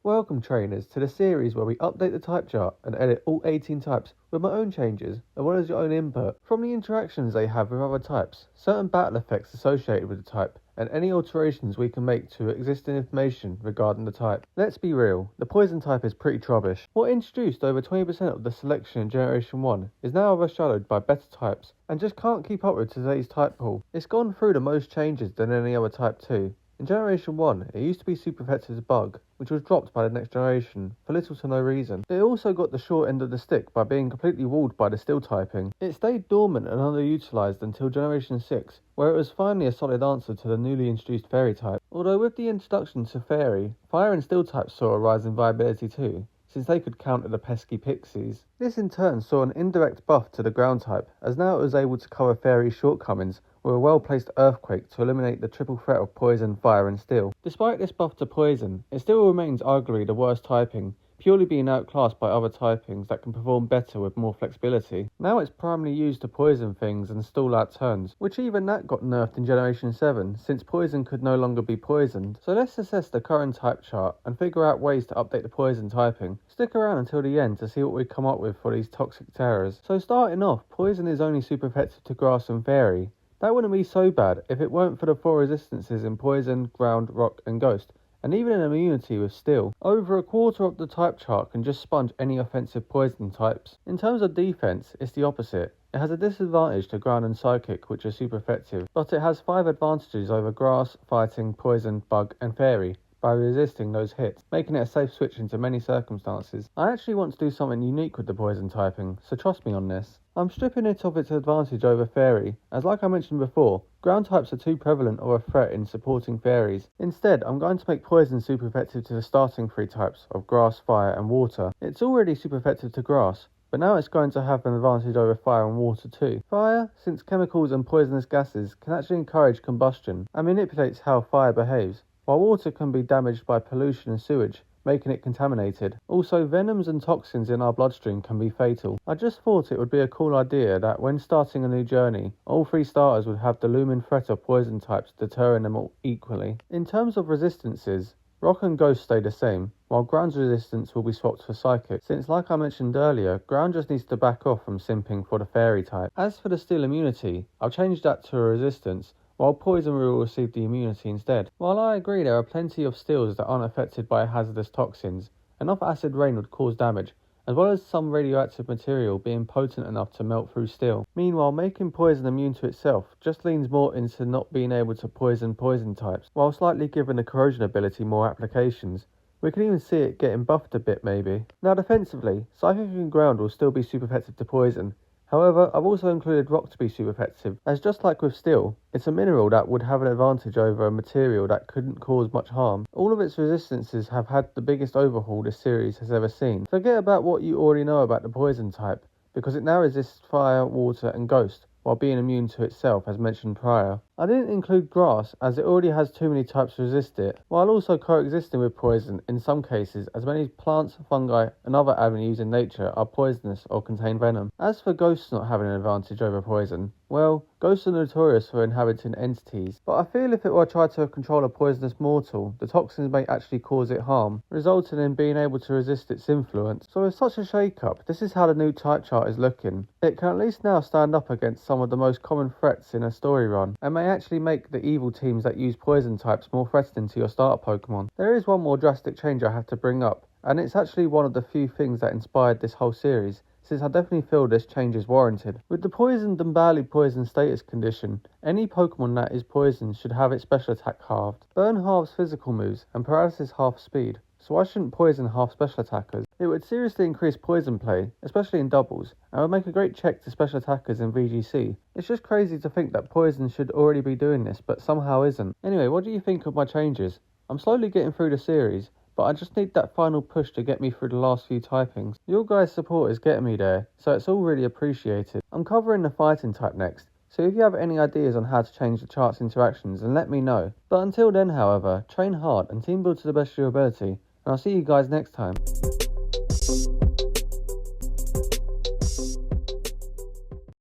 Welcome trainers to the series where we update the type chart and edit all 18 types with my own changes as well as your own input. From the interactions they have with other types, certain battle effects associated with the type, and any alterations we can make to existing information regarding the type. Let's be real, the poison type is pretty trubbish. What introduced over 20% of the selection in Generation 1 is now overshadowed by better types and just can't keep up with today's type pool. It's gone through the most changes than any other type too. In Generation 1, it used to be super effective as bug, which was dropped by the next generation for little to no reason. It also got the short end of the stick by being completely walled by the steel typing. It stayed dormant and underutilised until Generation 6, where it was finally a solid answer to the newly introduced fairy type. Although with the introduction to fairy, fire and steel types saw a rise in viability too, since they could counter the pesky pixies. This in turn saw an indirect buff to the ground type, as now it was able to cover fairy's shortcomings with a well-placed earthquake to eliminate the triple threat of poison, fire and steel. Despite this buff to poison, it still remains arguably the worst typing, purely being outclassed by other typings that can perform better with more flexibility. Now it's primarily used to poison things and stall out turns, which even that got nerfed in Generation 7, since poison could no longer be poisoned. So let's assess the current type chart and figure out ways to update the poison typing. Stick around until the end to see what we come up with for these toxic terrors. So starting off, poison is only super effective to grass and fairy. That wouldn't be so bad if it weren't for the 4 resistances in poison, ground, rock and ghost, and even an immunity with steel. Over a quarter of the type chart can just sponge any offensive poison types. In terms of defense, it's the opposite. It has a disadvantage to ground and psychic, which are super effective, but it has 5 advantages over grass, fighting, poison, bug and fairy by resisting those hits, making it a safe switch into many circumstances. I actually want to do something unique with the poison typing, so trust me on this. I'm stripping it of its advantage over fairy, as like I mentioned before, ground types are too prevalent of a threat in supporting fairies. Instead, I'm going to make poison super effective to the starting 3 types of grass, fire and water. It's already super effective to grass, but now it's going to have an advantage over fire and water too. Fire, since chemicals and poisonous gases can actually encourage combustion and manipulates how fire behaves, while water can be damaged by pollution and sewage, making it contaminated. Also, venoms and toxins in our bloodstream can be fatal. I just thought it would be a cool idea that when starting a new journey, all 3 starters would have the looming threat of poison types deterring them all equally. In terms of resistances, rock and ghost stay the same, while ground's resistance will be swapped for psychic, since like I mentioned earlier, ground just needs to back off from simping for the fairy type. As for the steel immunity, I'll change that to a resistance, while poison will receive the immunity instead. While I agree there are plenty of steels that aren't affected by hazardous toxins, enough acid rain would cause damage, as well as some radioactive material being potent enough to melt through steel. Meanwhile, making poison immune to itself just leans more into not being able to poison types, while slightly giving the corrosion ability more applications. We can even see it getting buffed a bit maybe. Now defensively, psychic and ground will still be super effective to poison. However, I've also included rock to be super effective, as just like with steel, it's a mineral that would have an advantage over a material that couldn't cause much harm. All of its resistances have had the biggest overhaul this series has ever seen. Forget about what you already know about the poison type, because it now resists fire, water and ghost, while being immune to itself as mentioned prior. I didn't include grass as it already has too many types to resist it, while also coexisting with poison in some cases, as many plants, fungi and other avenues in nature are poisonous or contain venom. As for ghosts not having an advantage over poison, well, ghosts are notorious for inhabiting entities, but I feel if it were tried to control a poisonous mortal, the toxins may actually cause it harm, resulting in being able to resist its influence. So with such a shake-up, this is how the new type chart is looking. It can at least now stand up against some of the most common threats in a story run, and may actually make the evil teams that use poison types more threatening to your starter Pokemon. There is one more drastic change I have to bring up, and it's actually one of the few things that inspired this whole series, since I definitely feel this change is warranted. With the poisoned and badly poisoned status condition, any Pokemon that is poisoned should have its special attack halved. Burn halves physical moves, and paralysis half speed, so I shouldn't poison half special attackers. It would seriously increase poison play, especially in doubles, and would make a great check to special attackers in VGC. It's just crazy to think that poison should already be doing this, but somehow isn't. Anyway, what do you think of my changes? I'm slowly getting through the series, but I just need that final push to get me through the last few typings. Your guys' support is getting me there, so it's all really appreciated. I'm covering the fighting type next, so if you have any ideas on how to change the chart's interactions, then let me know. But until then, however, train hard and team build to the best of your ability, and I'll see you guys next time.